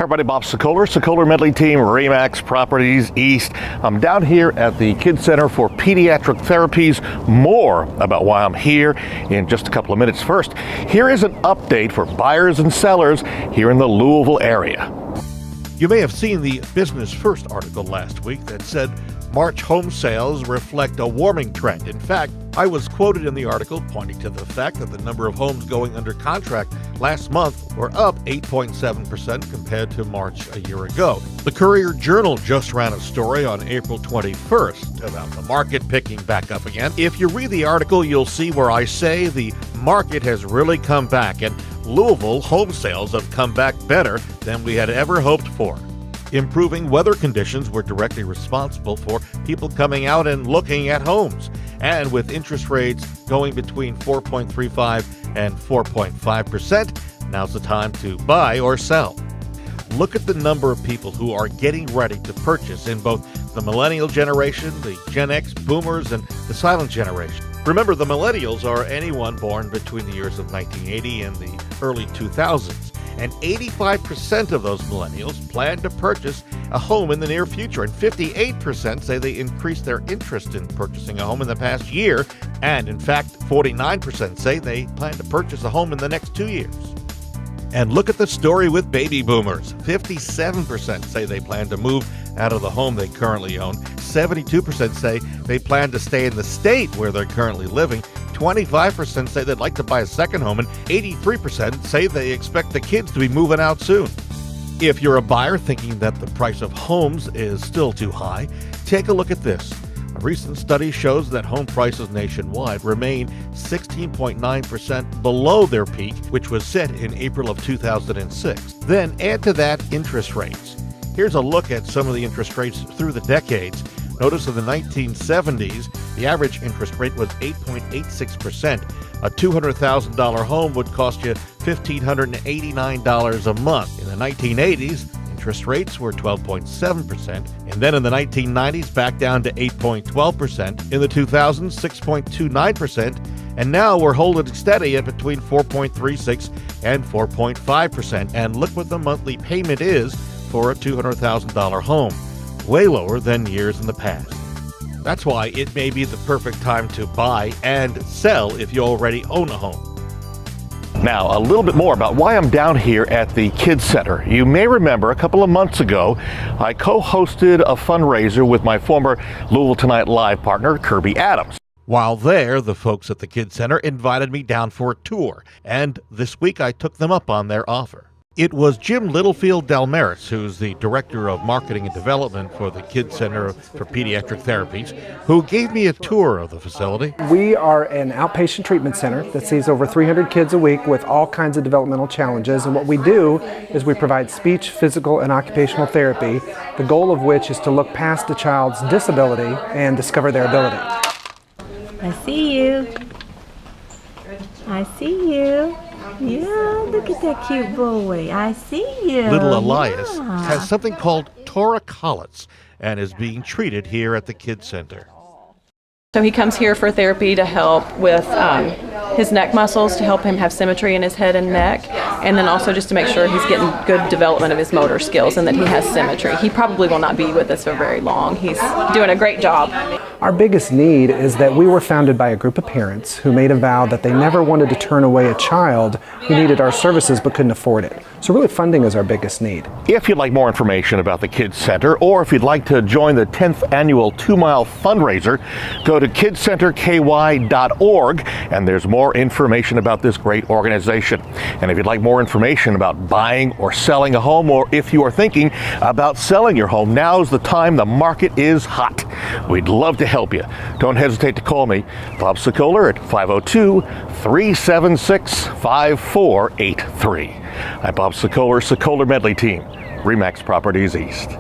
everybody, Bob Sokoler, Sokoler Medley Team, RE/MAX Properties East. I'm down here at the Kids Center for Pediatric Therapies. More about why I'm here in just a couple of minutes. First, here is an update for buyers and sellers here in the Louisville area. You may have seen the Business First article last week that said March home sales reflect a warming trend. In fact, I was quoted in the article pointing to the fact that the number of homes going under contract last month were up 8.7% compared to March a year ago. The Courier-Journal just ran a story on April 21st about the market picking back up again. If you read the article, you'll see where I say the market has really come back, and Louisville home sales have come back better than we had ever hoped for. Improving weather conditions were directly responsible for people coming out and looking at homes. And with interest rates going between 4.35 and 4.5%, now's the time to buy or sell. Look at the number of people who are getting ready to purchase in both the millennial generation, the Gen X, boomers, and the silent generation. Remember, the millennials are anyone born between the years of 1980 and the early 2000s. And 85% of those millennials plan to purchase a home in the near future. And 58% say they increased their interest in purchasing a home in the past year. And in fact, 49% say they plan to purchase a home in the next 2 years. And look at the story with baby boomers. 57% say they plan to move out of the home they currently own. 72% say they plan to stay in the state where they're currently living. 25% say they'd like to buy a second home, and 83% say they expect the kids to be moving out soon. If you're a buyer thinking that the price of homes is still too high, take a look at this. A recent study shows that home prices nationwide remain 16.9% below their peak, which was set in April of 2006. Then add to that interest rates. Here's a look at some of the interest rates through the decades. Notice in the 1970s, the average interest rate was 8.86%. A $200,000 home would cost you $1,589 a month. In the 1980s, interest rates were 12.7%. And then in the 1990s, back down to 8.12%. In the 2000s, 6.29%. And now we're holding steady at between 4.36 and 4.5%. And look what the monthly payment is for a $200,000 home. Way lower than years in the past. That's why it may be the perfect time to buy and sell if you already own a home. Now, a little bit more about why I'm down here at the Kids Center. You may remember a couple of months ago, I co-hosted a fundraiser with my former Louisville Tonight Live partner, Kirby Adams. While there, the folks at the Kids Center invited me down for a tour, and this week I took them up on their offer. It was Jim Littlefield-Delmaris, who's the Director of Marketing and Development for the Kids Center for Pediatric Therapies, who gave me a tour of the facility. We are an outpatient treatment center that sees over 300 kids a week with all kinds of developmental challenges. And what we do is we provide speech, physical, and occupational therapy, the goal of which is to look past a child's disability and discover their ability. I see you. I see you. Yeah, look at that cute boy. I see you. Little Elias has something called torticollis and is being treated here at the Kids Center. So he comes here for therapy to help with his neck muscles, to help him have symmetry in his head and neck, and then also just to make sure he's getting good development of his motor skills and that he has symmetry. He probably will not be with us for very long. He's doing a great job. Our biggest need is that we were founded by a group of parents who made a vow that they never wanted to turn away a child who needed our services but couldn't afford it. So really funding is our biggest need. If you'd like more information about the Kids Center, or if you'd like to join the 10th annual 2-mile fundraiser, go to kidscenterky.org, and there's more information about this great organization. And if you'd like more information about buying or selling a home, or if you are thinking about selling your home, now's the time. The market is hot. We'd love to help you. Don't hesitate to call me, Bob Sokoler, at 502-376-5483. I'm Bob Sokoler, Sokoler Medley Team, RE/MAX Properties East.